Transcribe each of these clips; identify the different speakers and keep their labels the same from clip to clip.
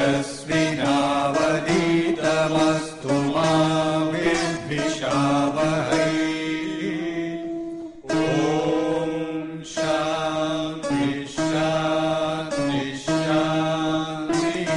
Speaker 1: तेजस्विनावधीतमस्तु मा विद्विषावहै। ॐ शान्ति शान्ति शान्तिः।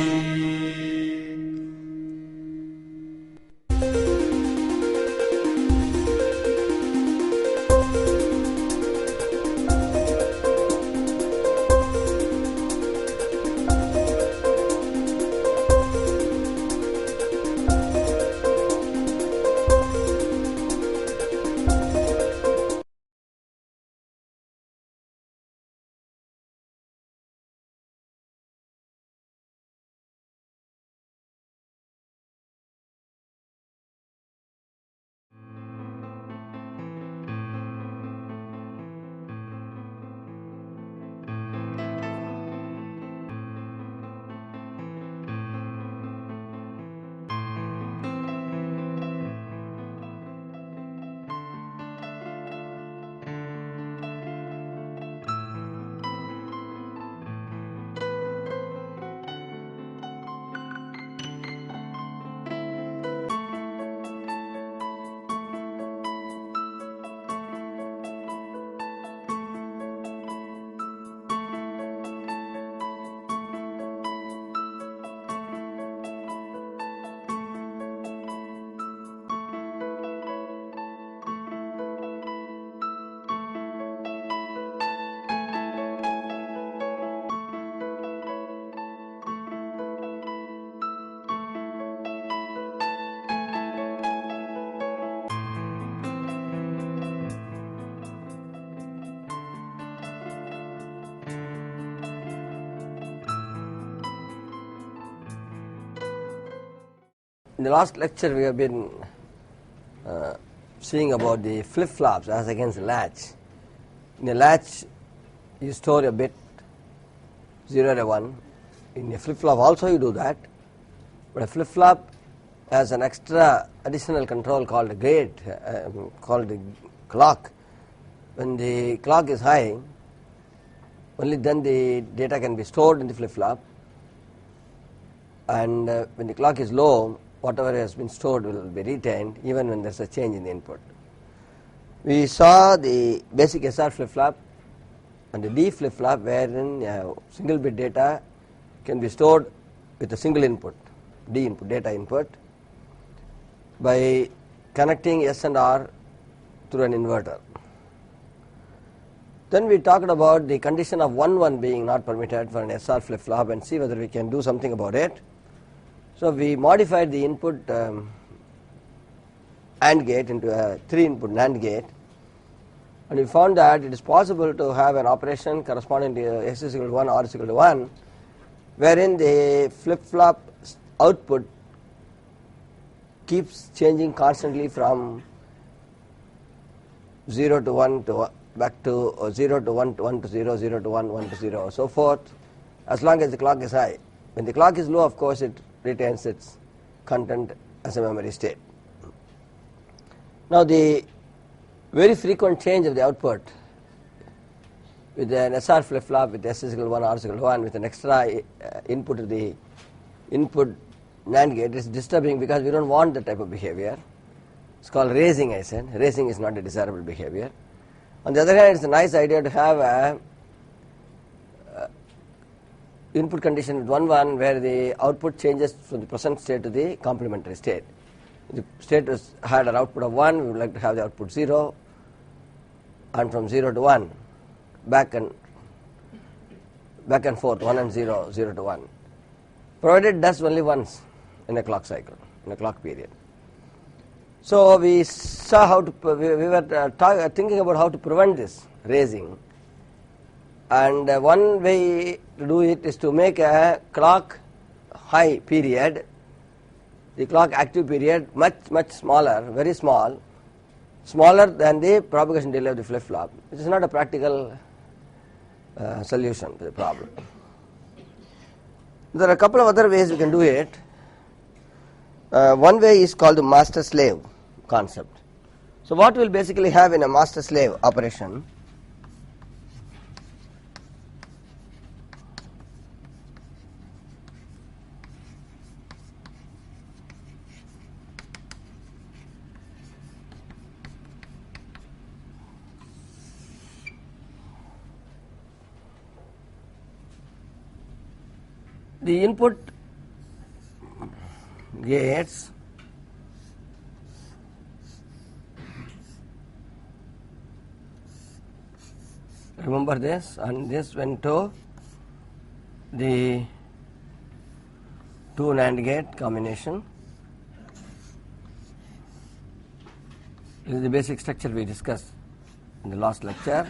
Speaker 2: In the last lecture we have been seeing about the flip-flops as against the latch. In a latch you store a bit 0 and a 1. In a flip-flop also you do that, but a flip-flop has an extra additional control called a gate, called the clock. When the clock is high, only then the data can be stored in the flip-flop, and when the clock is low, whatever has been stored will be retained even when there is a change in the input. We saw the basic SR flip-flop and the D flip-flop wherein single bit data can be stored with a single input, D input, data input, by connecting S and R through an inverter. Then we talked about the condition of 1-1 being not permitted for an SR flip-flop and see whether we can do something about it. So we modified the input AND gate into a 3-input NAND gate, and we found that it is possible to have an operation corresponding to S is equal to 1, R is equal to 1, wherein the flip-flop output keeps changing constantly from 0 to 1 to back to 0 to 1 to 1 to 0, 0 to 1, 1 to 0, so forth, as long as the clock is high. When the clock is low, of course, it retains its content as a memory state. Now the very frequent change of the output with an SR flip-flop with S is equal to 1, R is equal to 1 with an extra input to the input NAND gate is disturbing because we don't want that type of behavior. It's called raising, I said. Raising is not a desirable behavior. On the other hand, it's a nice idea to have a input condition with 1-1 where the output changes from the present state to the complementary state. The state had an output of 1, we would like to have the output 0, and from 0 to 1, back and forth, 1 and 0, 0 to 1, provided it does only once in a clock cycle, in a clock period. So we saw how to, we were thinking about how to prevent this raising, and one way to do it is to make a clock high period, the clock active period, much smaller, very small, smaller than the propagation delay of the flip-flop, which is not a practical solution to the problem. There are a couple of other ways we can do it. One way is called the master-slave concept. So what we will basically have in a master-slave operation, the input gates remember this, and this went to the 2 NAND gate combination. This is the basic structure we discussed in the last lecture,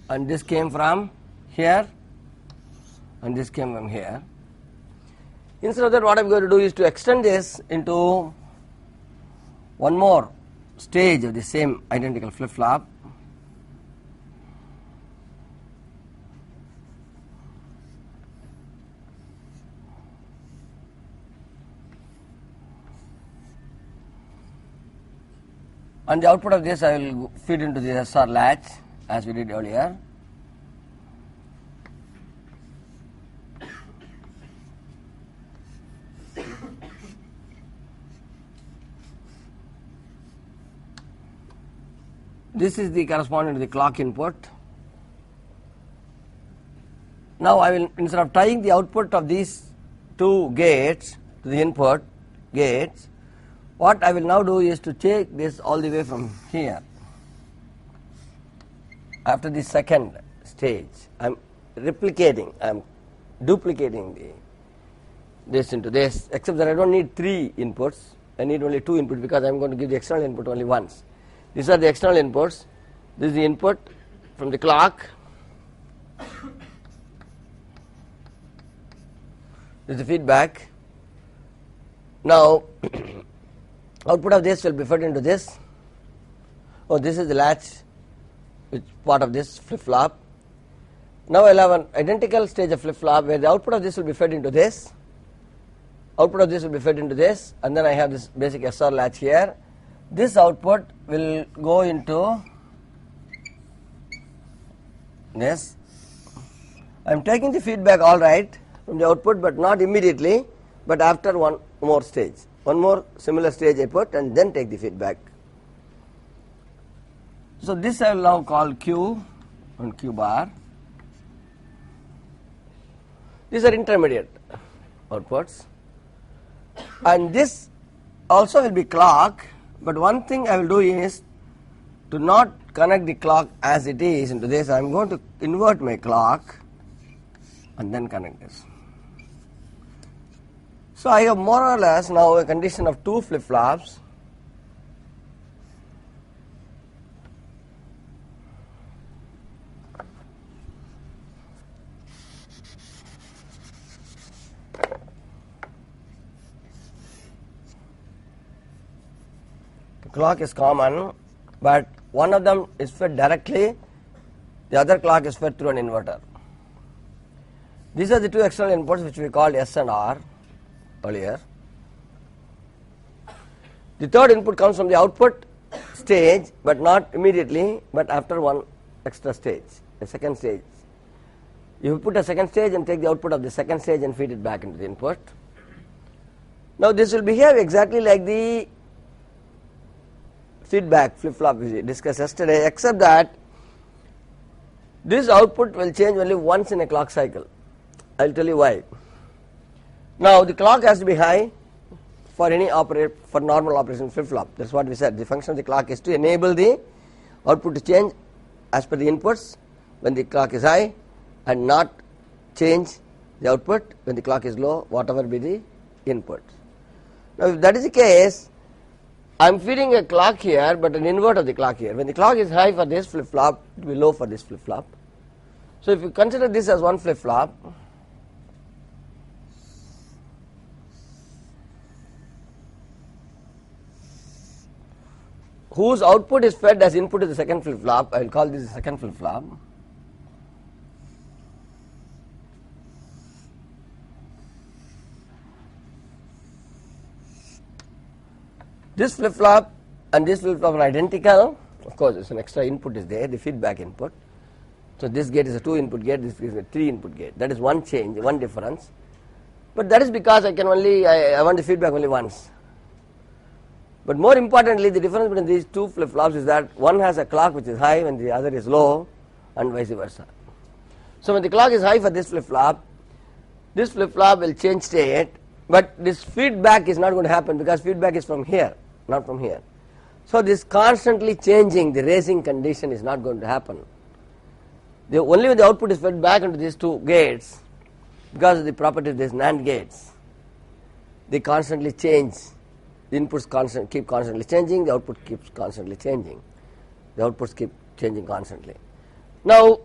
Speaker 2: and this came from here and this came from here. Instead of that, what I am going to do is to extend this into one more stage of the same identical flip-flop. And the output of this I will feed into the SR latch as we did earlier. This is the corresponding to the clock input. Now I will, instead of tying the output of these two gates to the input gates, what I will now do is to take this all the way from here. After the second stage, I am replicating, I am duplicating this into this, except that I don't need 3 inputs, I need only 2 inputs because I am going to give the external input only once. These are the external inputs. This is the input from the clock. This is the feedback. Now, output of this will be fed into this. Oh, this is the latch, which part of this flip-flop. Now I will have an identical stage of flip-flop where the output of this will be fed into this. Output of this will be fed into this, and then I have this basic SR latch here. This output will go into this. I am taking the feedback all right from the output, but not immediately, but after one more stage. One more similar stage I put and then take the feedback. So this I will now call Q and Q bar. These are intermediate outputs, and this also will be clock. But one thing I will do is to not connect the clock as it is into this. I am going to invert my clock and then connect this. So I have more or less now a condition of 2 flip-flops. Clock is common, but one of them is fed directly, the other clock is fed through an inverter. These are the 2 external inputs which we called S and R earlier. The third input comes from the output stage, but not immediately, but after one extra stage, a second stage. You put a second stage and take the output of the second stage and feed it back into the input. Now this will behave exactly like the feedback flip-flop we discussed yesterday, except that this output will change only once in a clock cycle. I will tell you why. Now the clock has to be high for normal operation flip-flop. That is what we said. The function of the clock is to enable the output to change as per the inputs when the clock is high, and not change the output when the clock is low, whatever be the input. Now if that is the case, I am feeding a clock here, but an invert of the clock here. When the clock is high for this flip-flop, it will be low for this flip-flop. So if you consider this as one flip-flop, whose output is fed as input to the second flip-flop, I will call this the second flip-flop. This flip-flop and this flip-flop are identical. Of course, there is an extra input is there, the feedback input. So this gate is a 2 input gate, this is a 3 input gate. That is one change, one difference. But that is because I want the feedback only once. But more importantly, the difference between these 2 flip-flops is that one has a clock which is high when the other is low, and vice versa. So when the clock is high for this flip-flop will change state, but this feedback is not going to happen because feedback is from here, not from here. So this constantly changing, the raising condition is not going to happen. Only when the output is fed back into these two gates, because of the property of these NAND gates, they constantly change. The inputs keep constantly changing, the output keeps constantly changing. The outputs keep changing constantly. Now,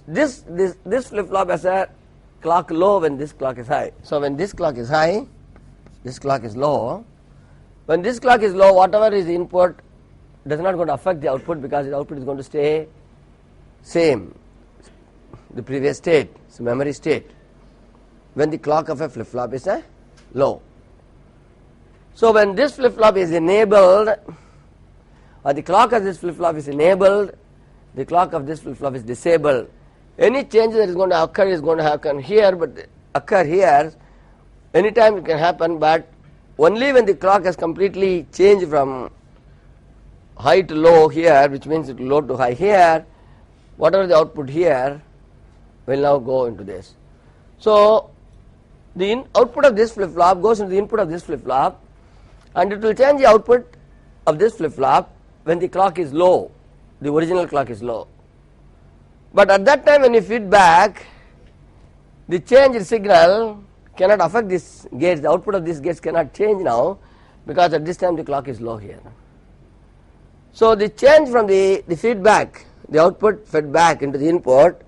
Speaker 2: this flip-flop has a clock low when this clock is high. So when this clock is high, this clock is low. When this clock is low, whatever is the input does not going to affect the output because the output is going to stay same, the previous state, it's memory state, when the clock of a flip-flop is low. So when this flip-flop is enabled, or the clock of this flip-flop is enabled, the clock of this flip-flop is disabled. Any change that is going to occur is going to happen here, but occur here, anytime it can happen, but only when the clock has completely changed from high to low here, which means it will low to high here, whatever the output here will now go into this. So the output of this flip-flop goes into the input of this flip-flop, and it will change the output of this flip-flop when the clock is low, the original clock is low. But at that time when you feed back, the change in signal cannot affect this gates, the output of these gates cannot change now because at this time the clock is low here. So the change from the feedback, the output fed back into the input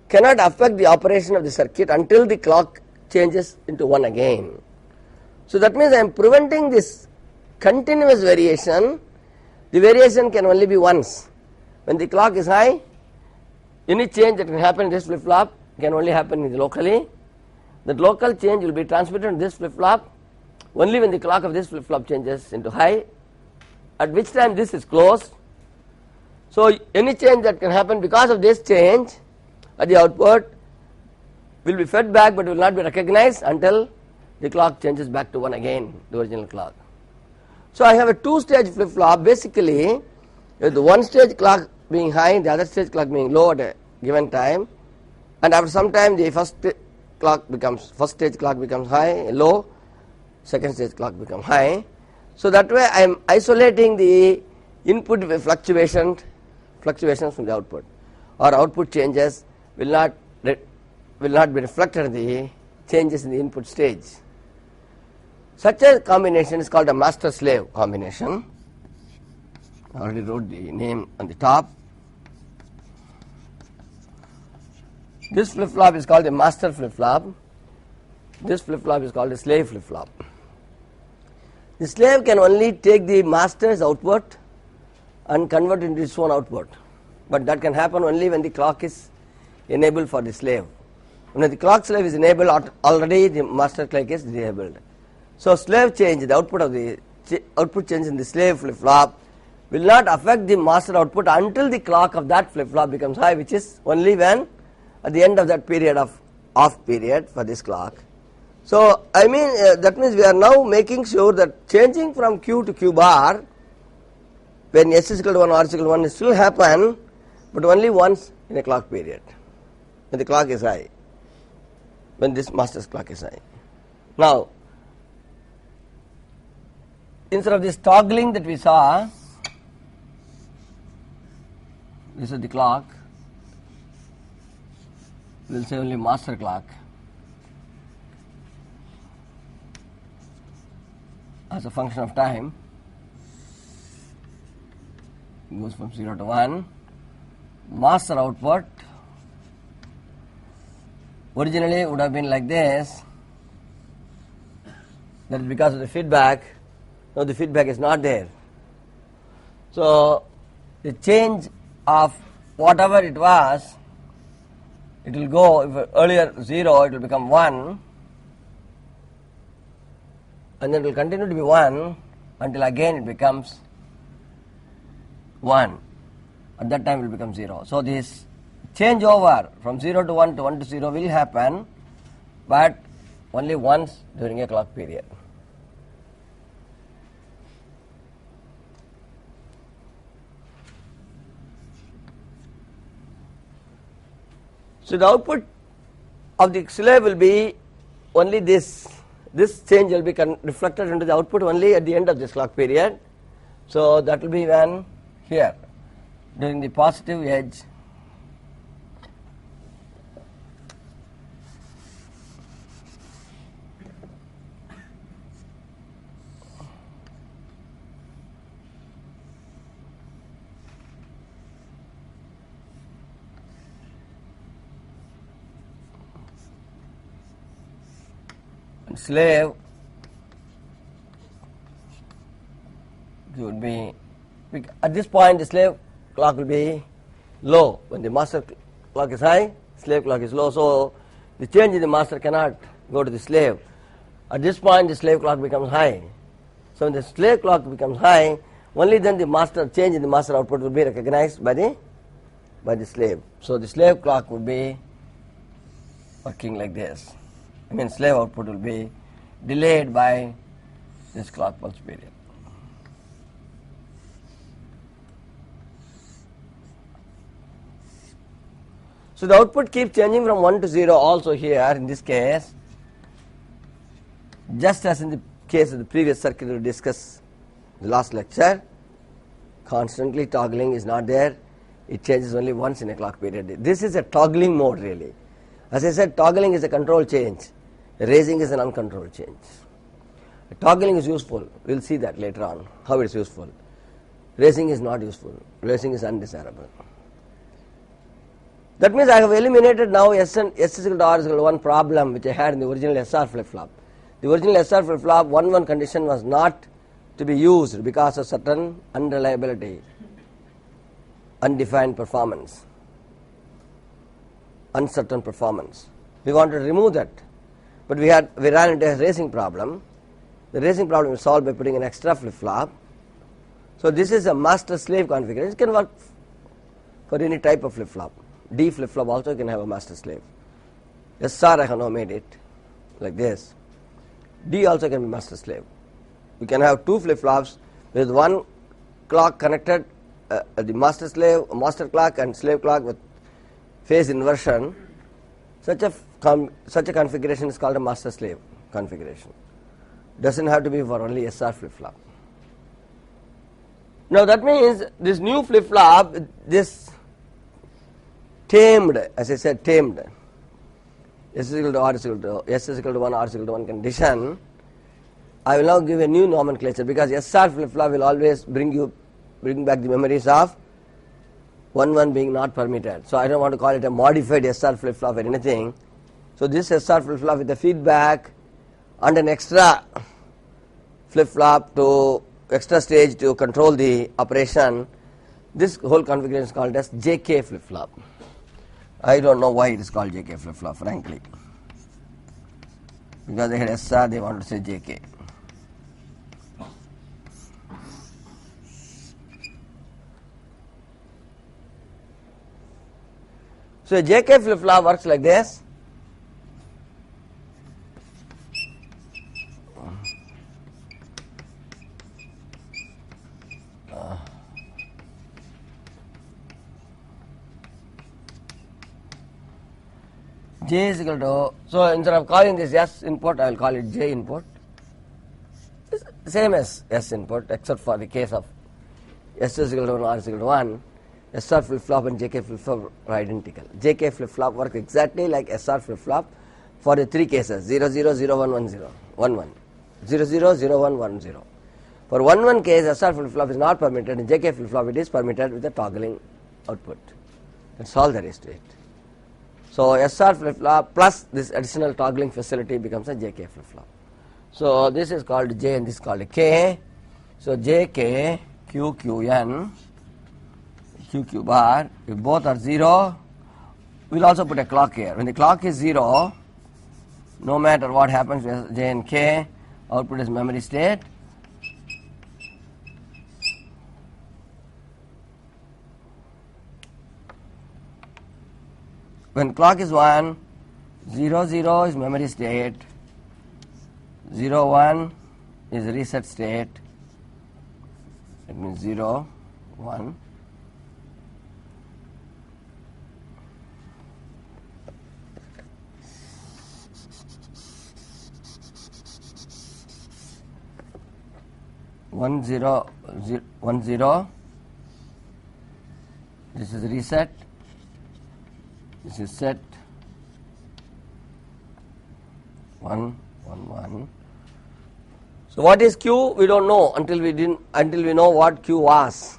Speaker 2: cannot affect the operation of the circuit until the clock changes into 1 again. So that means I am preventing this continuous variation. The variation can only be once. When the clock is high, any change that can happen in this flip-flop can only happen locally. That local change will be transmitted to this flip-flop only when the clock of this flip-flop changes into high, at which time this is closed. So any change that can happen because of this change at the output will be fed back but will not be recognized until the clock changes back to 1 again, the original clock. So I have a two-stage flip-flop basically with the one stage clock being high and the other stage clock being low at a given time, and after some time the first stage clock becomes high, low, second stage clock becomes high. So that way I am isolating the input fluctuations from the output, or output changes will not be reflected in the changes in the input stage. Such a combination is called a master-slave combination. I already wrote the name on the top. This flip-flop is called a master flip-flop. This flip-flop is called a slave flip-flop. The slave can only take the master's output and convert it into its own output, but that can happen only when the clock is enabled for the slave. When the clock slave is enabled, already the master clock is disabled. So slave change, the output of the output change in the slave flip-flop will not affect the master output until the clock of that flip-flop becomes high, which is only when at the end of that period of off period for this clock. So I mean that means we are now making sure that changing from Q to Q bar when S is equal to 1 or R is equal to 1 will still happen, but only once in a clock period when the clock is high, when this master's clock is high. Now instead of this toggling that we saw, this is the clock, we will say only master clock as a function of time, it goes from 0 to 1. Master output originally would have been like this, that is because of the feedback. Now the feedback is not there. So the change of whatever it was, it will go, if earlier 0, it will become 1, and then it will continue to be 1 until again it becomes 1. At that time it will become 0. So this changeover from 0 to 1 to 1 to 0 will happen, but only once during a clock period. So the output of the slave will be only this. This change will be reflected into the output only at the end of this clock period. So that will be when here during the positive edge slave would be at this point the slave clock will be low. When the master clock is high, slave clock is low, so the change in the master cannot go to the slave. At this point the slave clock becomes high. So when the slave clock becomes high, only then the master change in the master output will be recognized by the slave. So the slave clock would be working like this. I mean slave output will be delayed by this clock pulse period. So the output keeps changing from 1 to 0 also here in this case, just as in the case of the previous circuit we discussed in the last lecture. Constantly toggling is not there, it changes only once in a clock period. This is a toggling mode really. As I said, toggling is a control change, raising is an uncontrolled change. Toggling is useful, we will see that later on, how it is useful. Raising is not useful, raising is undesirable. That means I have eliminated now S is equal to R is equal to 1 problem which I had in the original SR flip-flop. The original SR flip-flop 1-1 condition was not to be used because of certain unreliability, undefined performance, uncertain performance. We want to remove that, but we ran into a racing problem. The racing problem is solved by putting an extra flip-flop. So this is a master-slave configuration. It can work for any type of flip-flop. D flip-flop also can have a master-slave. SR I have now made it like this. D also can be master-slave. You can have two flip-flops with one clock connected, the master clock and slave clock with phase inversion. Such a configuration is called a master-slave configuration. Doesn't have to be for only SR flip-flop. Now that means this new flip-flop, this tamed, as I said, tamed, S is equal to R is equal to S is equal to 1, R is equal to 1 condition. I will now give a new nomenclature because SR flip-flop will always bring back the memories of 1-1 being not permitted. So I don't want to call it a modified SR flip-flop or anything. So this SR flip-flop with the feedback and an extra flip-flop to extra stage to control the operation, this whole configuration is called as JK flip-flop. I don't know why it is called JK flip-flop, frankly. Because they had SR, they want to say JK. So a JK flip-flop works like this. J is equal to, so instead of calling this S input, I will call it J input. It's same as S input, except for the case of S is equal to 1, R is equal to 1. SR flip-flop and JK flip-flop are identical. JK flip-flop works exactly like SR flip-flop for the three cases, 0, 0, 0, 1, 1, 0, 1, 1, 0, 0, 0, 1, 1, 0. For 1, 1 case, SR flip-flop is not permitted, in JK flip-flop it is permitted with the toggling output. That's all there is to it. So SR flip-flop plus this additional toggling facility becomes a JK flip-flop. So this is called J and this is called K. So JK, QQN, QQ bar, if both are 0, we'll also put a clock here. When the clock is 0, no matter what happens with J and K, output is memory state. When clock is 1, 0, 0 is memory state, 0, 1 is reset state, it means 0, 1. 1 0 1 0. This is reset. This is set. 1 1 1. So what is Q? We don't know until we know what Q was.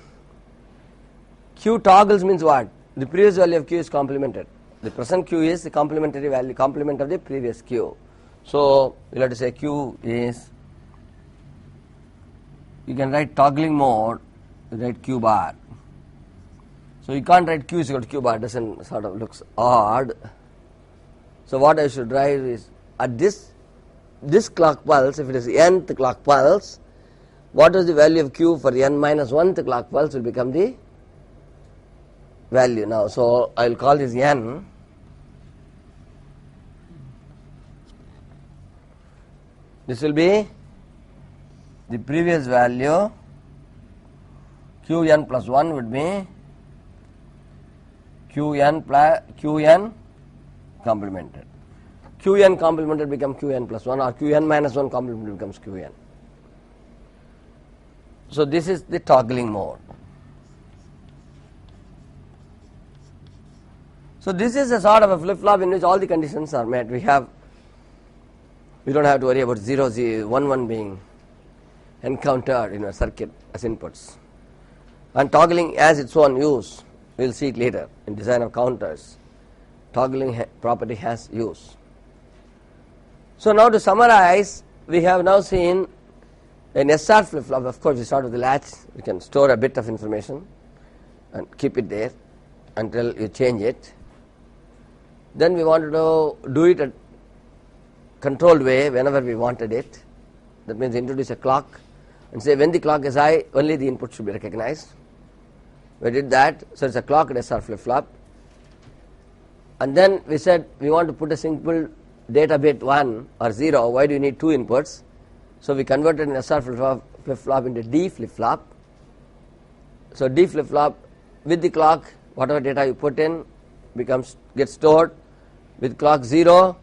Speaker 2: Q toggles means what? The previous value of Q is complemented. The present Q is the complementary value, complement of the previous Q. So we'll have to say Q is, you can write toggling mode, you write Q bar. So you can't write Q is equal to Q bar, doesn't sort of looks odd. So what I should write is, at this clock pulse, if it is nth clock pulse, what is the value of Q for the n minus 1th clock pulse will become the value now. So I will call this n. This will be the previous value. Qn plus 1 would be Qn complemented. Qn complemented becomes Qn plus 1, or Qn minus 1 complemented becomes Qn. So this is the toggling mode. So this is a sort of a flip-flop in which all the conditions are met. We don't have to worry about 0, 0, 1, 1 being encountered in a circuit as inputs. And toggling has its own use. We will see it later in design of counters. Toggling property has use. So now to summarize, we have now seen an SR flip-flop. Of course, we start with the latch. We can store a bit of information and keep it there until you change it. Then we wanted to do it a controlled way whenever we wanted it. That means introduce a clock and say when the clock is high, only the input should be recognized. We did that, so it's a clocked SR flip-flop. And then we said we want to put a simple data bit 1 or 0. Why do you need two inputs? So we converted an SR flip-flop into D flip-flop. So D flip-flop with the clock, whatever data you put in gets stored. With clock 0,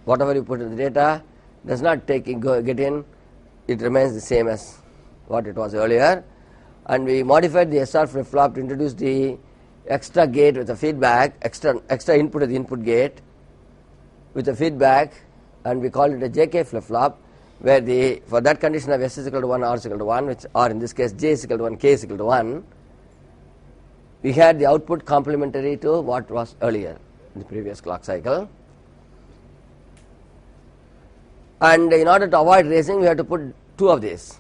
Speaker 2: whatever you put in the data does not get in, it remains the same as what it was earlier. And we modified the SR flip-flop to introduce the extra gate with a feedback, extra input of the input gate with a feedback, and we call it a JK flip-flop, where for that condition of S is equal to 1, R is equal to 1, or in this case J is equal to 1, K is equal to 1, we had the output complementary to what was earlier in the previous clock cycle. And in order to avoid racing, we have to put two of these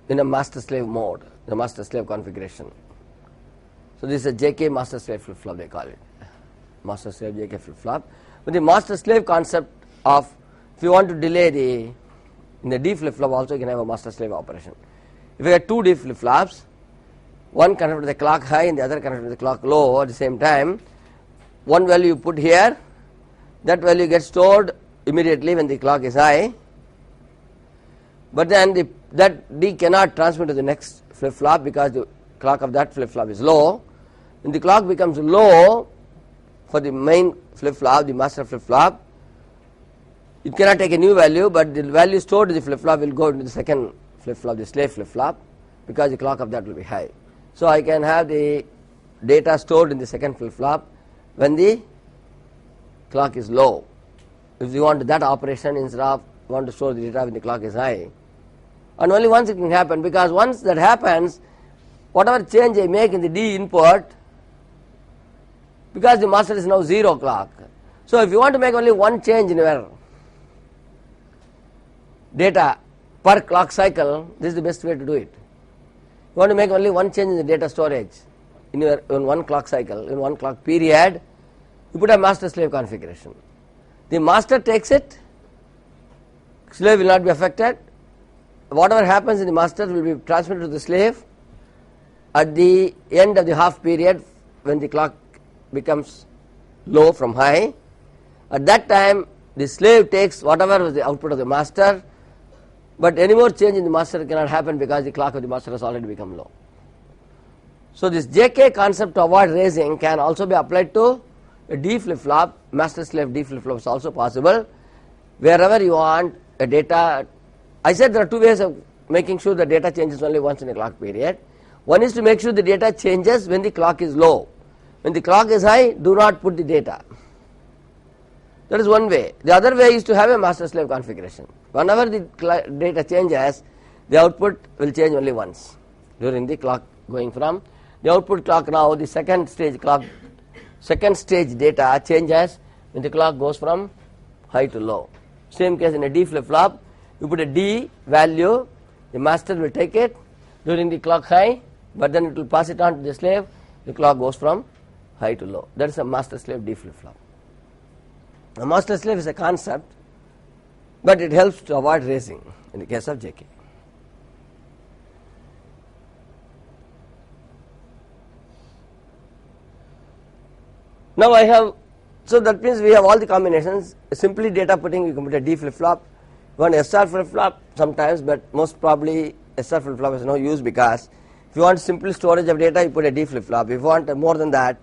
Speaker 2: in a master-slave mode, the master-slave configuration. So this is a JK master-slave flip-flop, they call it. Master-slave JK flip-flop. But the master-slave concept of, if you want to delay in the D flip-flop also you can have a master-slave operation. If you have two D flip-flops, one connected to the clock high and the other connected to the clock low at the same time, one value you put here, that value gets stored immediately when the clock is high, but then that D cannot transmit to the next flip-flop because the clock of that flip-flop is low. When the clock becomes low for the main flip-flop, the master flip-flop, it cannot take a new value, but the value stored in the flip-flop will go into the second flip-flop, the slave flip-flop, because the clock of that will be high. So I can have the data stored in the second flip-flop when the clock is low. If you want that operation, instead of you want to store the data when the clock is high. And only once it can happen, because once that happens, whatever change I make in the D input, because the master is now 0 clock. So if you want to make only one change in your data per clock cycle, this is the best way to do it. You want to make only one change in the data storage in one clock cycle, in one clock period, you put a master-slave configuration. The master takes it, slave will not be affected. Whatever happens in the master will be transmitted to the slave at the end of the half period when the clock becomes low from high. At that time, the slave takes whatever was the output of the master, but any more change in the master cannot happen because the clock of the master has already become low. So this JK concept to avoid raising can also be applied to a D flip-flop. Master-slave D flip-flop is also possible. Wherever you want a data, I said there are two ways of making sure the data changes only once in a clock period. One is to make sure the data changes when the clock is low. When the clock is high, do not put the data. That is one way. The other way is to have a master-slave configuration. Whenever the data changes, the output will change only once during the clock going from the output clock. Now the second stage data changes when the clock goes from high to low. Same case in a D flip-flop, you put a D value, the master will take it during the clock high, but then it will pass it on to the slave, the clock goes from high to low. That is a master-slave D flip-flop. A master-slave is a concept, but it helps to avoid racing in the case of JK. Now I have, so that means we have all the combinations. Simply data putting, you can put a D flip-flop. One SR flip-flop sometimes, but most probably SR flip-flop has no use, because if you want simple storage of data, you put a D flip-flop. If you want more than that,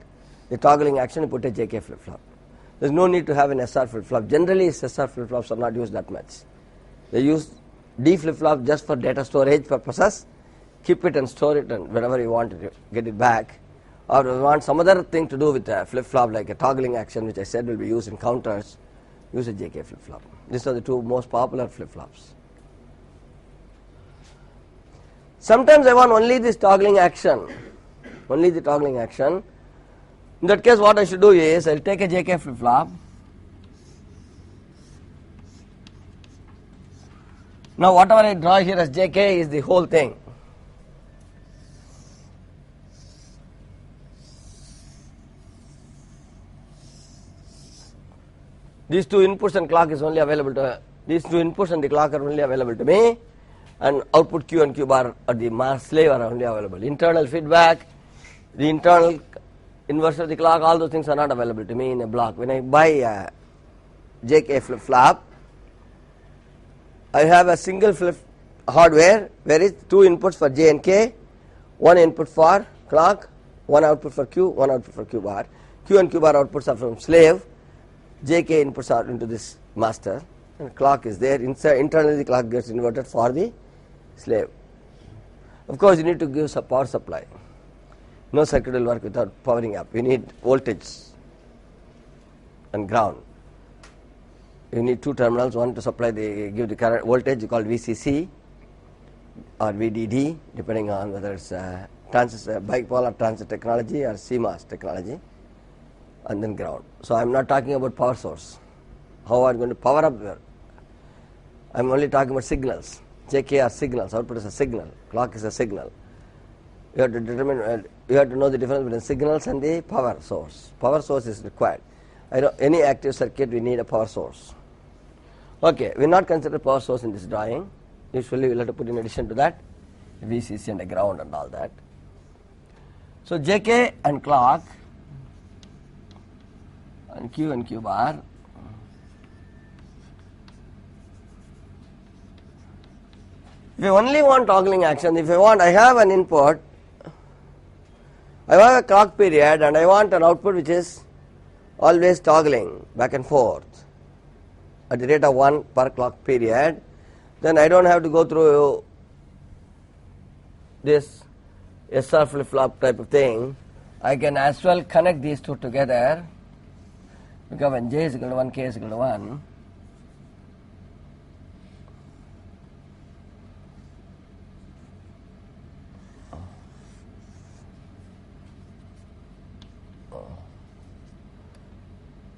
Speaker 2: the toggling action, you put a JK flip-flop. There is no need to have an SR flip-flop. Generally, SR flip-flops are not used that much. They use D flip-flop just for data storage purposes. Keep it and store it, and whenever you want to get it back. Or if you want some other thing to do with a flip-flop, like a toggling action, which I said will be used in counters, use a JK flip-flop. These are the two most popular flip-flops. Sometimes I want only this toggling action, only the toggling action. In that case, what I should do is, I will take a JK flip-flop. Now whatever I draw here as JK is the whole thing. These two inputs and clock is only available to, these two inputs and the clock are only available to me, and output Q and Q bar or the slave are only available. Internal feedback, the internal inverse of the clock, all those things are not available to me in a block. When I buy a JK flip-flop, I have a single flip hardware where is two inputs for J and K, one input for clock, one output for Q, one output for Q bar. Q and Q bar outputs are from slave, JK inputs are into this master, and clock is there. Inside, internally the clock gets inverted for the slave. Of course, you need to give some power supply. No circuit will work without powering up. You need voltage and ground. You need two terminals, one to supply give the current voltage called VCC or VDD, depending on whether it's bipolar transit technology or CMOS technology, and then ground. So I am not talking about power source. How are you going to power up there? I am only talking about signals. JK are signals. Output is a signal. Clock is a signal. You have to determine. You have to know the difference between signals and the power source. Power source is required. Any active circuit, we need a power source. Okay, we will not consider power source in this drawing. Usually, we will have to put in addition to that a VCC and a ground and all that. So JK and clock and Q bar. If you only want toggling action, if you want, I have an input, I have a clock period, and I want an output which is always toggling back and forth at the rate of 1 per clock period, then I don't have to go through this SR flip-flop type of thing. I can as well connect these two together, because when J is equal to 1, K is equal to 1,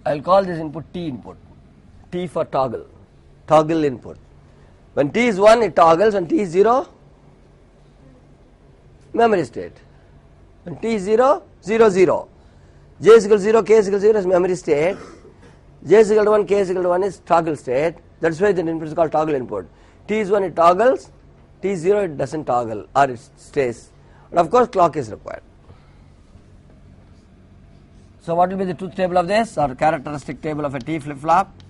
Speaker 2: I will call this input T input, T for toggle input. When T is 1, it toggles, when T is 0, memory state. When T is 0, 0, 0. J is equal to 0, K is equal to 0 is memory state. J is equal to 1, K is equal to 1 is toggle state. That is why the input is called toggle input. T is 1, it toggles. T is 0, it doesn't toggle, or it stays. And of course, clock is required. So what will be the truth table of this, or characteristic table of a T flip-flop?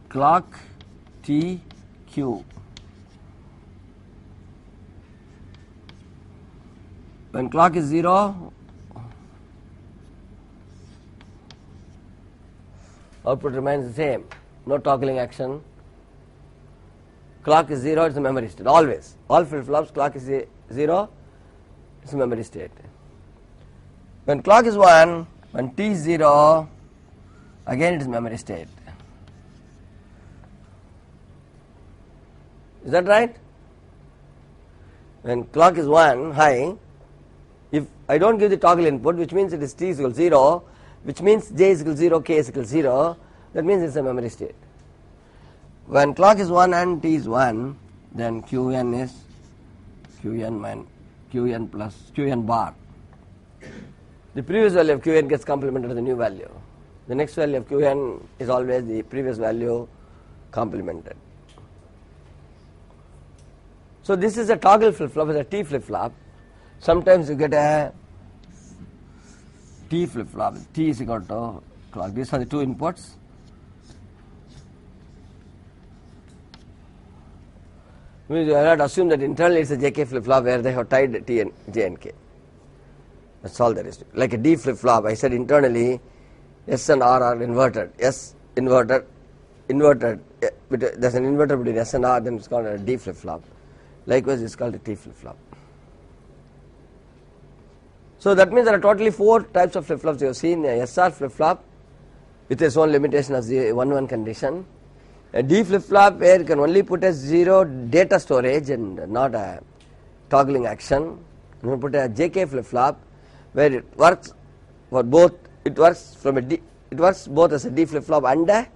Speaker 2: Clock, T, Q. When clock is 0, output remains the same. no toggling action. Clock is 0, it's a memory state, always. All flip-flops, clock is 0, it's a memory state. When clock is 1, when t is 0, again it is memory state. Is that right? When clock is 1 high, if I don't give the toggle input, which means it is t is equal to 0, which means j is equal to 0, k is equal to 0, that means it's a memory state. When clock is 1 and t is 1, then qn is qn plus qn bar. The previous value of qn gets complemented to the new value. The next value of qn is always the previous value complemented. So this is a toggle flip-flop, it's a T flip-flop. Sometimes you get a T flip-flop, T is equal to clock. These are the two inputs. Means you have to assume that internally it's a JK flip-flop where they have tied T and J and K. That's all there is to it. Like a D flip-flop, I said internally S and R are inverted. S inverted, there's an inverter between S and R, then it's called a D flip-flop. Likewise, it's called a T flip-flop. So that means there are totally 4 types of flip-flops you have seen. A SR flip-flop with its own limitation of the 1-1 condition. A D flip-flop where you can only put a 0 data storage and not a toggling action. You can put a JK flip-flop where it works for both. It works from a D. It works both as a D flip-flop and a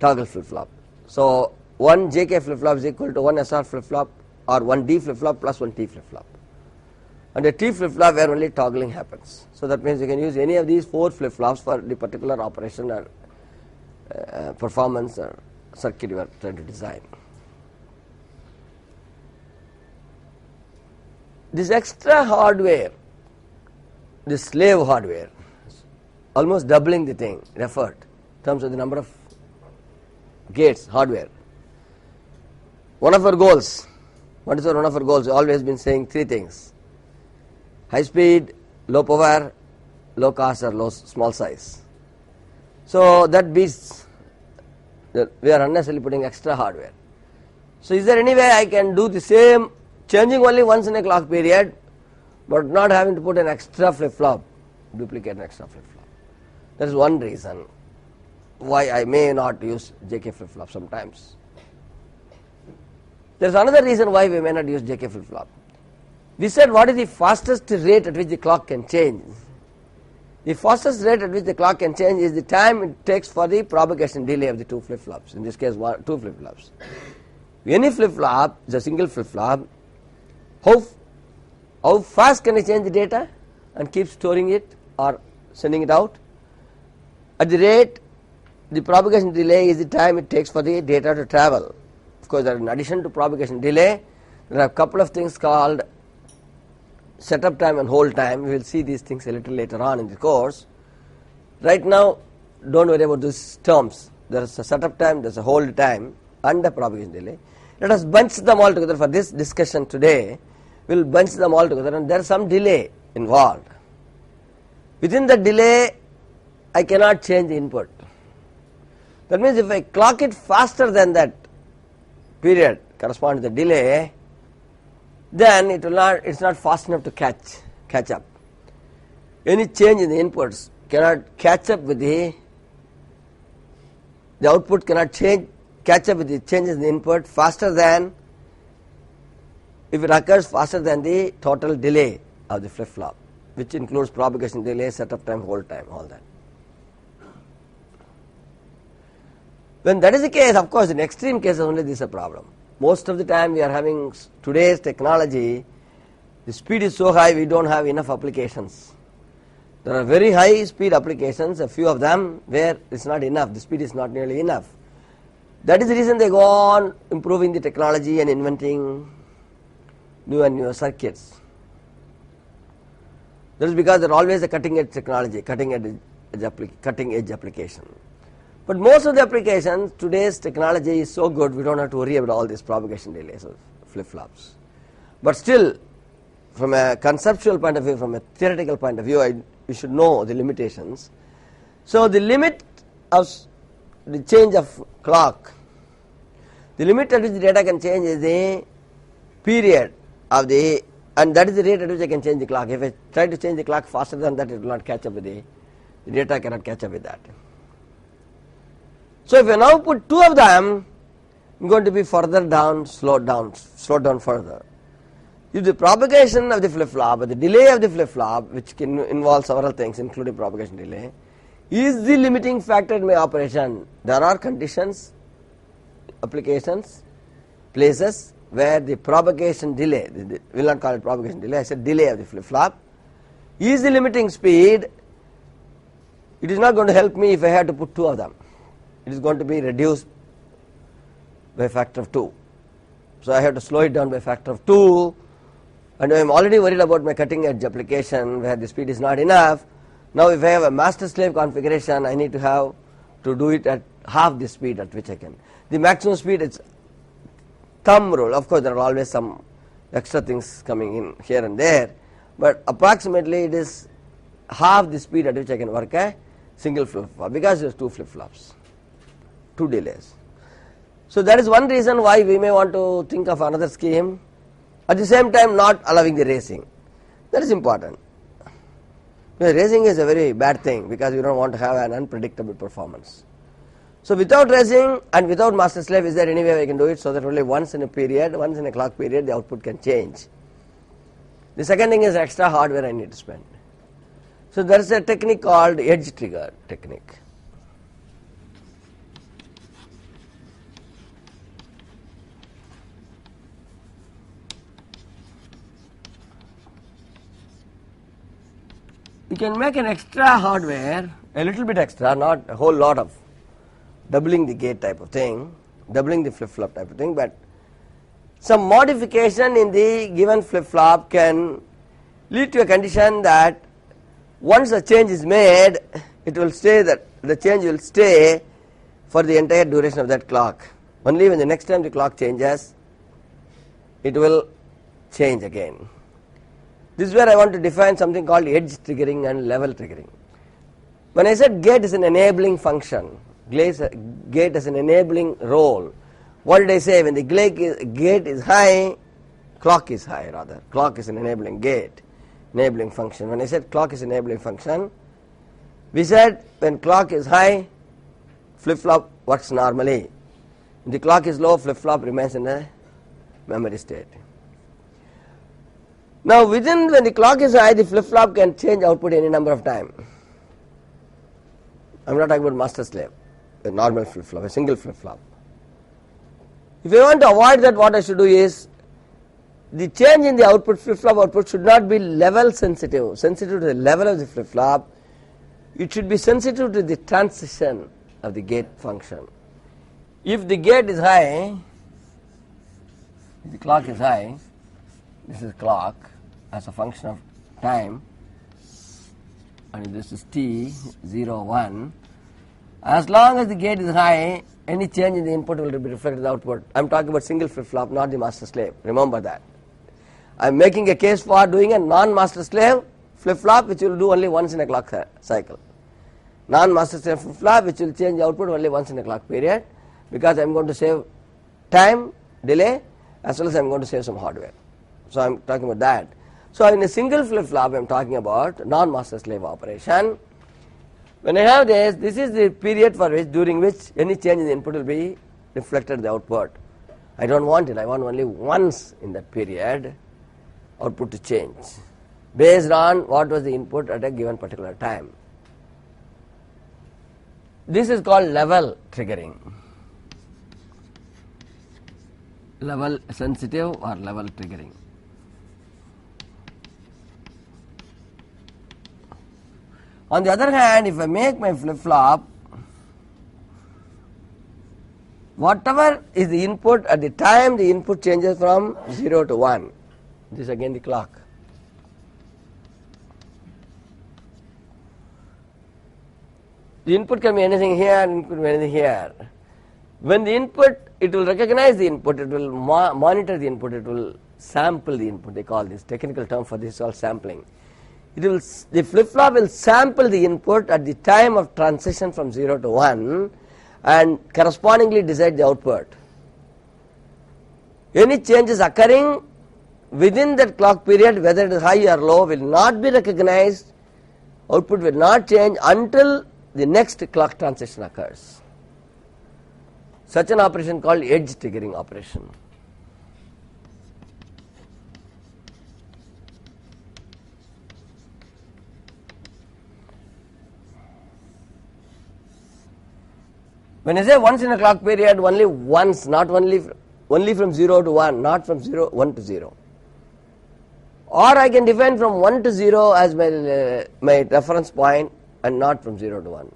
Speaker 2: toggle flip-flop. So one JK flip-flop is equal to one SR flip-flop or one D flip-flop plus one T flip-flop. And a T flip-flop where only toggling happens. So that means you can use any of these 4 flip-flops for the particular operation or performance or circuit you are trying to design. This extra hardware, this slave hardware, almost doubling the thing in effort in terms of the number of gates, hardware. One of our goals, what is one of our goals? We've always been saying 3 things. High speed, low power, low cost or small size. So that beats that we are unnecessarily putting extra hardware. So is there any way I can do the same, changing only once in a clock period, but not having to put an extra flip-flop, duplicate an extra flip-flop? That is one reason why I may not use JK flip-flop sometimes. There is another reason why we may not use JK flip-flop. We said what is the fastest rate at which the clock can change. The fastest rate at which the clock can change is the time it takes for the propagation delay of the 2 flip-flops, in this case 2 flip-flops. Any flip-flop is a single flip-flop. How fast can I change the data and keep storing it or sending it out? At the rate, the propagation delay is the time it takes for the data to travel. Of course, in addition to propagation delay, there are a couple of things called setup time and hold time. We will see these things a little later on in the course. Right now, don't worry about these terms. There is a setup time, there is a hold time and a propagation delay. Let us bunch them all together for this discussion today. We will bunch them all together and there is some delay involved. Within the delay, I cannot change the input. That means if I clock it faster than that period corresponding to the delay, then it is not fast enough to catch up. Any change in the inputs cannot catch up with the output cannot catch up with the changes in the input faster than, if it occurs faster than the total delay of the flip-flop, which includes propagation delay, setup time, hold time, all that. When that is the case, of course, in extreme cases only this is a problem. Most of the time we are having today's technology, the speed is so high we don't have enough applications. There are very high speed applications, a few of them where it's not enough, the speed is not nearly enough. That is the reason they go on improving the technology and inventing new and newer circuits. That is because they are always a cutting edge technology, cutting edge application. But most of the applications, today's technology is so good, we don't have to worry about all these propagation delays of flip-flops. But still, from a conceptual point of view, from a theoretical point of view, we should know the limitations. So the limit of the change of clock. The limit at which the data can change is the period of the, and that is the rate at which I can change the clock. If I try to change the clock faster than that, it will not catch up with the data cannot catch up with that. So if I now put two of them, I'm going to be further down, slowed down further. If the propagation of the flip-flop, or the delay of the flip-flop, which can involve several things including propagation delay, is the limiting factor in my operation, there are conditions, applications, places where the propagation delay, we will not call it propagation delay, I said delay of the flip-flop, is the limiting speed. It is not going to help me if I have to put two of them. It is going to be reduced by a factor of 2. So I have to slow it down by a factor of 2, and I am already worried about my cutting edge application where the speed is not enough. Now if I have a master slave configuration, I need to have to do it at half the speed at which I can. The maximum speed is thumb rule. Of course there are always some extra things coming in here and there, but approximately it is half the speed at which I can work a single flip-flop, because there is two flip-flops, two delays. So that is one reason why we may want to think of another scheme, at the same time not allowing the racing. That is important. Because racing is a very bad thing, because you don't want to have an unpredictable performance. So without racing and without master slave, is there any way I can do it so that only once in a period, once in a clock period, the output can change? The second thing is extra hardware I need to spend. So there is a technique called edge trigger technique. You can make an extra hardware, a little bit extra, not a whole lot of doubling the gate type of thing, doubling the flip-flop type of thing, but some modification in the given flip-flop can lead to a condition that once a change is made, it will stay, that the change will stay for the entire duration of that clock. Only when the next time the clock changes, it will change again. This is where I want to define something called edge triggering and level triggering. When I said gate is an enabling function, gate has an enabling role, what did I say? When the gate is high, clock is high rather. Clock is an enabling gate, enabling function. When I said clock is enabling function, we said when clock is high, flip-flop works normally. When the clock is low, flip-flop remains in a memory state. Now when the clock is high, the flip-flop can change output any number of times. I am not talking about master slave, a normal flip-flop, a single flip-flop. If I want to avoid that, what I should do is, the change in the output, flip-flop output, should not be level sensitive to the level of the flip-flop. It should be sensitive to the transition of the gate function. If the gate is high, if the clock is high, this is clock as a function of time, and this is t, 0, 1. As long as the gate is high, any change in the input will be reflected in the output. I am talking about single flip-flop, not the master slave. Remember that. I am making a case for doing a non-master slave flip-flop, which will do only once in a clock cycle. Non-master slave flip-flop, which will change the output only once in a clock period, because I am going to save time, delay, as well as I am going to save some hardware. So I am talking about that. So in a single flip-flop, I am talking about non-master slave operation. When I have this is the period for which, during which any change in the input will be reflected in the output. I don't want it. I want only once in that period output to change based on what was the input at a given particular time. This is called level triggering. Level sensitive or level triggering. On the other hand, if I make my flip-flop, whatever is the input at the time the input changes from 0 to 1, this is again the clock. The input can be anything here, input can be anything here. When the input, it will recognize the input, it will monitor the input, it will sample the input, they call this, technical term for this is called sampling. The flip-flop will sample the input at the time of transition from 0 to 1, and correspondingly decide the output. Any changes occurring within that clock period, whether it is high or low, will not be recognized. Output will not change until the next clock transition occurs. Such an operation called edge triggering operation. When I say once in a clock period, only once, not only from 0 to 1, not from 1 to 0. Or I can define from 1 to 0 as my reference point and not from 0 to 1.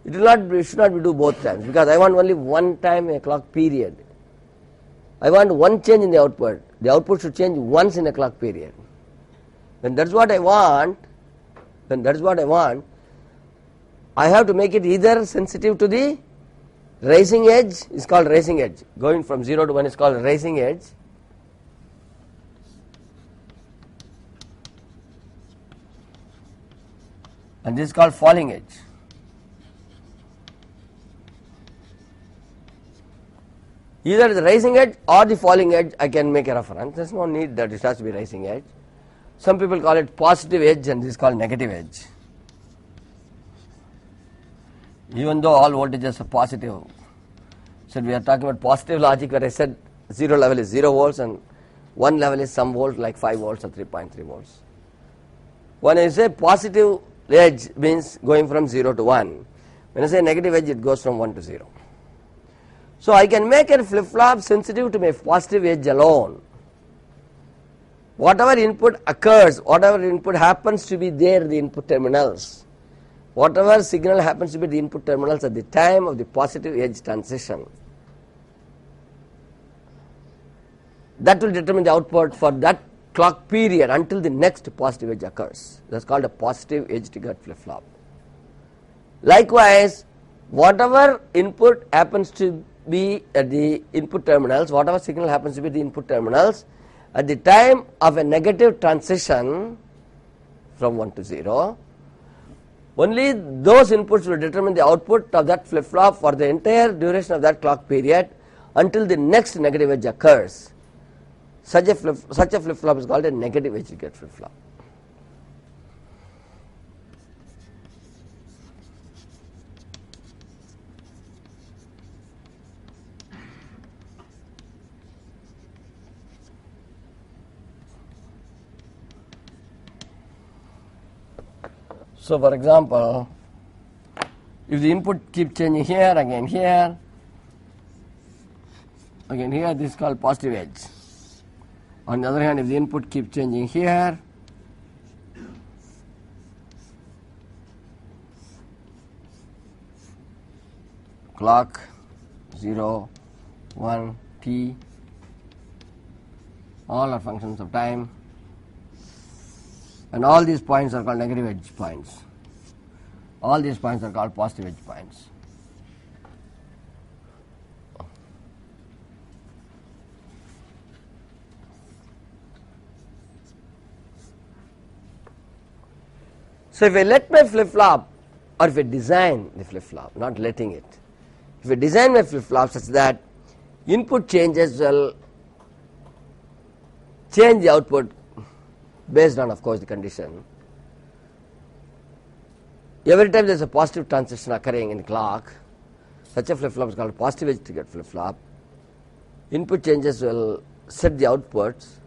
Speaker 2: It should not be do both times, because I want only one time in a clock period. I want one change in the output. The output should change once in a clock period. When that's what I want, I have to make it either sensitive to the rising edge, is called rising edge. Going from 0 to 1 is called rising edge. And this is called falling edge. Either the rising edge or the falling edge I can make a reference. There is no need that it has to be rising edge. Some people call it positive edge and this is called negative edge. Even though all voltages are positive. So we are talking about positive logic where I said 0 level is 0 volts and 1 level is some volt like 5 volts or 3.3 volts. When I say positive edge means going from 0 to 1. When I say negative edge, it goes from 1 to 0. So I can make a flip-flop sensitive to my positive edge alone. Whatever input occurs, whatever input happens to be there in the input terminals, whatever signal happens to be the input terminals at the time of the positive edge transition, that will determine the output for that clock period until the next positive edge occurs. That's called a positive edge triggered flip-flop. Likewise, whatever input happens to be at the input terminals, whatever signal happens to be the input terminals, at the time of a negative transition from 1 to 0, only those inputs will determine the output of that flip-flop for the entire duration of that clock period until the next negative edge occurs. Such a flip-flop is called a negative edge triggered flip-flop. So for example, if the input keeps changing here, again here, this is called positive edge. On the other hand, if the input keeps changing here, clock 0, 1, t, all are functions of time, and all these points are called negative edge points. All these points are called positive edge points. So if I let my flip-flop, or if I design the flip-flop, not letting it, if I design my flip-flop such that input changes will change the output based on, of course, the condition. Every time there is a positive transition occurring in the clock, such a flip-flop is called a positive edge triggered flip-flop. Input changes will set the outputs.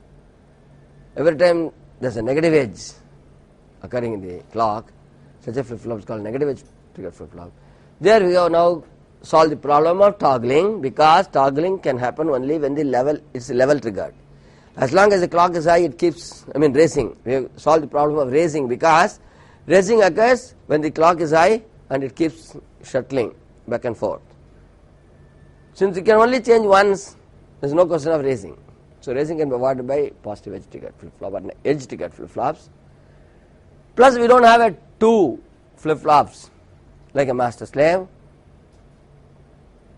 Speaker 2: Every time there is a negative edge occurring in the clock, such a flip-flop is called negative edge triggered flip-flop. There we have now solved the problem of toggling, because toggling can happen only when the level is level triggered. As long as the clock is high, it keeps racing. We have solved the problem of racing, because racing occurs when the clock is high and it keeps shuttling back and forth. Since it can only change once, there is no question of racing. So racing can be avoided by positive edge triggered flip-flop or edge triggered flip-flops. Plus we don't have two flip-flops like a master-slave.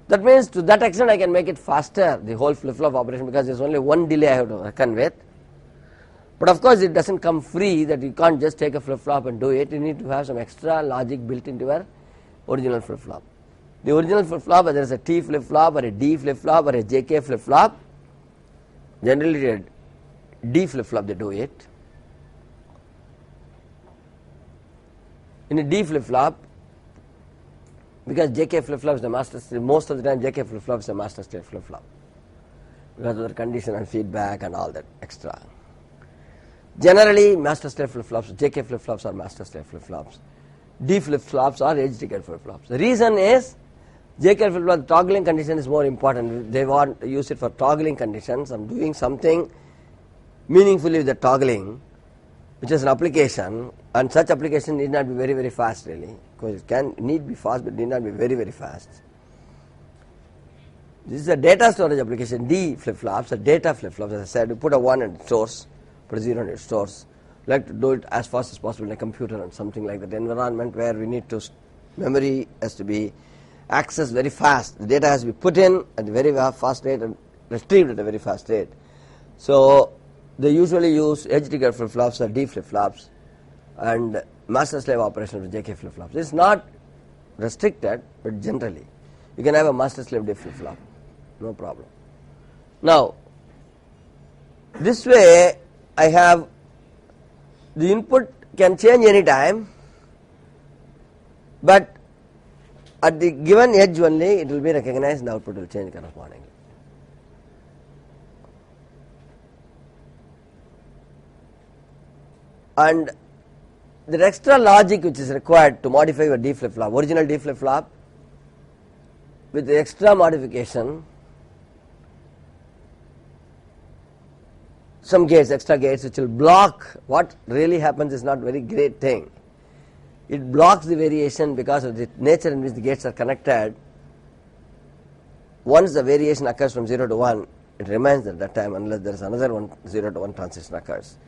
Speaker 2: That means to that extent I can make it faster, the whole flip-flop operation, because there is only one delay I have to reckon with. But of course it doesn't come free, that you can't just take a flip-flop and do it. You need to have some extra logic built into your original flip-flop. The original flip-flop, whether it's a T flip-flop or a D flip-flop or a JK flip-flop, generally a D flip-flop they do it. In a D flip-flop, because JK flip-flop is the master state, most of the time JK flip-flop is a master state flip-flop because of the condition and feedback and all that extra. Generally, master state flip-flops, JK flip-flops are master state flip-flops. D flip-flops are edge-triggered flip-flops. The reason is JK flip-flop toggling condition is more important. They want to use it for toggling conditions. I'm doing something meaningfully with the toggling, which is an application, and such application need not be very, very fast really, because it need be fast but need not be very, very fast. This is a data storage application. D flip-flops are data flip-flops. As I said, you put a 1 and it stores, put a 0 and it stores. We like to do it as fast as possible in a computer and something like that environment where we need to, memory has to be accessed very fast. The data has to be put in at a very fast rate and retrieved at a very fast rate. So they usually use edge-triggered flip-flops or D flip-flops and master-slave operations with JK flip-flops. It's not restricted, but generally. You can have a master-slave D flip-flop, no problem. Now, this way I have the input can change any time, but at the given edge only it will be recognized and the output will change correspondingly. And the extra logic which is required to modify your D flip-flop, original D flip-flop, with the extra modification, some gates, extra gates which will block. What really happens is not very great thing. It blocks the variation because of the nature in which the gates are connected. Once the variation occurs from 0 to 1, it remains at that time unless there is another 0 to 1 transition occurs.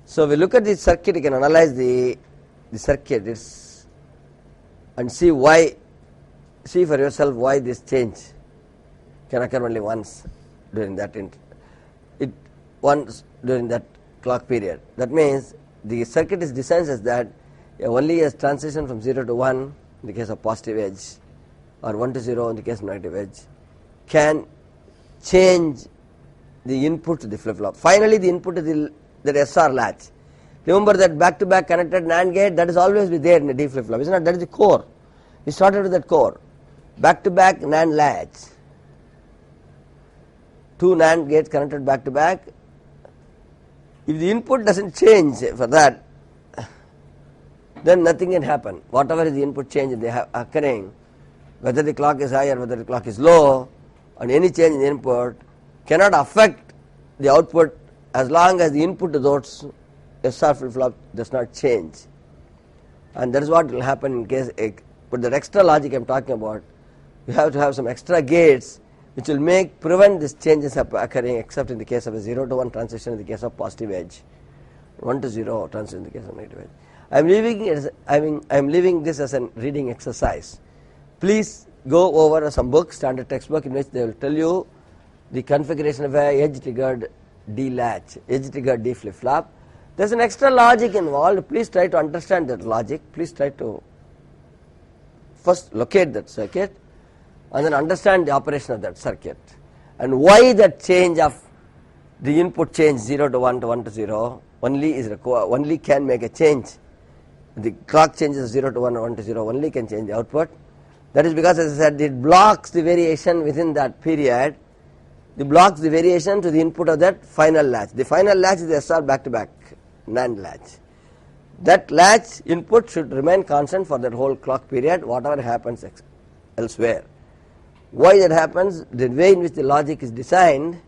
Speaker 2: So we look at the circuit, you can analyze the circuit and see for yourself why this change can occur only once during that during that clock period. That means the circuit is designed as that only as transition from 0 to 1 in the case of positive edge or 1 to 0 in the case of negative edge can change the input to the flip-flop. Finally, the input to the SR latch. Remember that back-to-back connected NAND gate, that is always be there in the D flip-flop, isn't it? That is the core. We started with that core. Back-to-back NAND latch. 2 NAND gates connected back-to-back. If the input doesn't change for that, then nothing can happen. Whatever is the input change they have occurring, whether the clock is high or whether the clock is low, and any change in the input cannot affect the output as long as the input to those SR flip-flop does not change. And that is what will happen in case, but the extra logic I am talking about, you have to have some extra gates which will prevent these changes occurring except in the case of a 0 to 1 transition in the case of positive edge, 1 to 0 transition in the case of negative edge. I am leaving this as a reading exercise. Please go over some book, standard textbook, in which they will tell you the configuration of a edge-triggered D latch, edge-triggered D flip-flop. There is an extra logic involved. Please try to understand that logic. Please try to first locate that circuit and then understand the operation of that circuit and why that change of the input change 0 to 1 to 1 to 0 only can make a change. The clock changes 0 to 1 or 1 to 0 only can change the output. That is because, as I said, it blocks the variation within that period. It blocks the variation to the input of that final latch. The final latch is the SR back-to-back NAND latch. That latch input should remain constant for that whole clock period, whatever happens elsewhere. Why that happens? The way in which the logic is designed,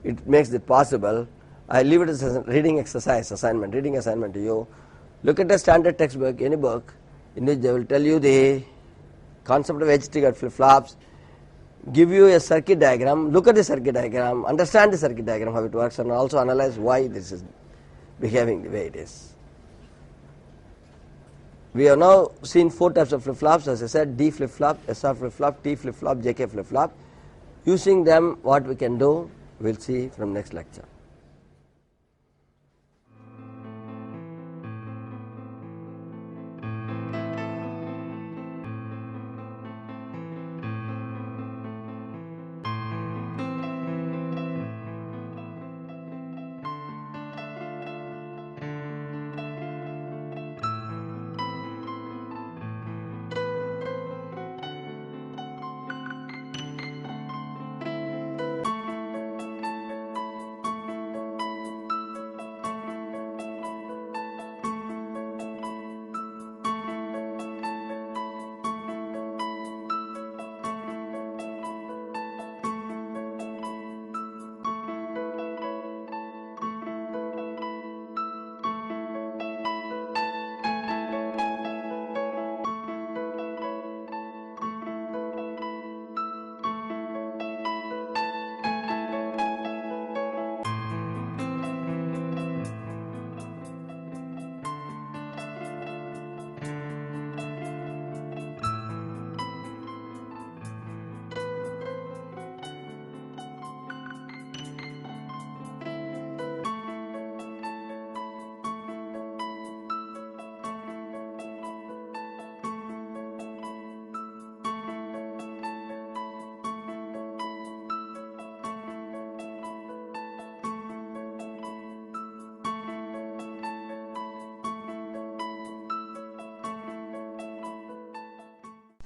Speaker 2: it makes it possible. I leave it as a reading exercise, reading assignment to you. Look at a standard textbook, any book, in which they will tell you the concept of edge-triggered flip-flops, give you a circuit diagram, look at the circuit diagram, understand the circuit diagram, how it works, and also analyze why this is behaving the way it is. We have now seen 4 types of flip-flops, as I said, D flip-flop, SR flip-flop, T flip-flop, JK flip-flop. Using them, what we can do, we will see from next lecture.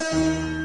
Speaker 1: Shanti.